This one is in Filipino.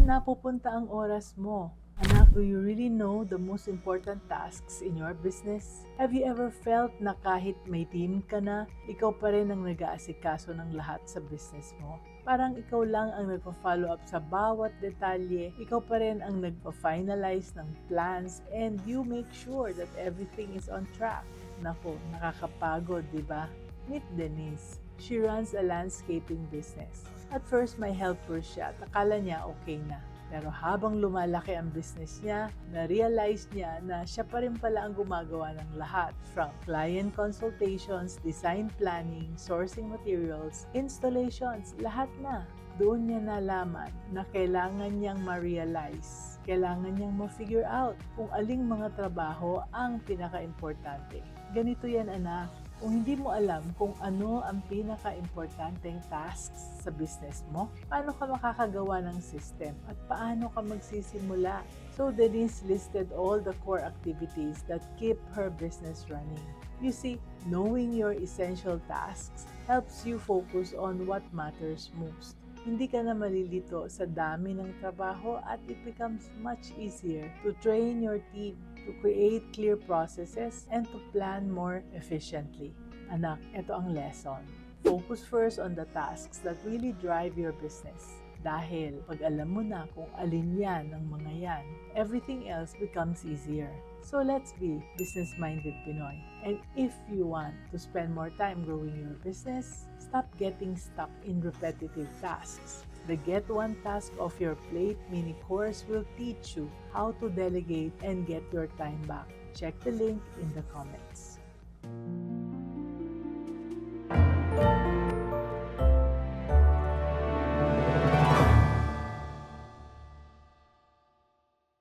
napupunta ang oras mo? Anak, do you really know the most important tasks in your business? Have you ever felt na kahit may team ka na, ikaw pa rin ang nag-aasikaso ng lahat sa business mo? Parang ikaw lang ang nagpa-follow up sa bawat detalye, ikaw pa rin ang nagpa-finalize ng plans, and you make sure that everything is on track. Naku, nakakapagod, di ba? Meet Denise. She runs a landscaping business. At first, may helper siya at akala niya okay na. Pero habang lumalaki ang business niya, na-realize niya na siya pa rin pala ang gumagawa ng lahat. From client consultations, design planning, sourcing materials, installations, lahat na. Doon niya nalaman na kailangan niyang ma-realize, kailangan niyang ma-figure out kung aling mga trabaho ang pinaka-importante. Ganito yan, anak. Kung hindi mo alam kung ano ang pinaka-importanteng tasks sa business mo, paano ka makakagawa ng system at paano ka magsisimula? So Denise listed all the core activities that keep her business running. You see, knowing your essential tasks helps you focus on what matters most. Hindi ka na malilito sa dami ng trabaho at it becomes much easier to train your team, to create clear processes, and to plan more efficiently. Anak, ito ang lesson. Focus first on the tasks that really drive your business. Dahil pag alam mo na kung alin yan ng mga yan, everything else becomes easier. So let's be business-minded Pinoy. And if you want to spend more time growing your business, stop getting stuck in repetitive tasks. The Get One Task Off Your Plate mini course will teach you how to delegate and get your time back. Check the link in the comments.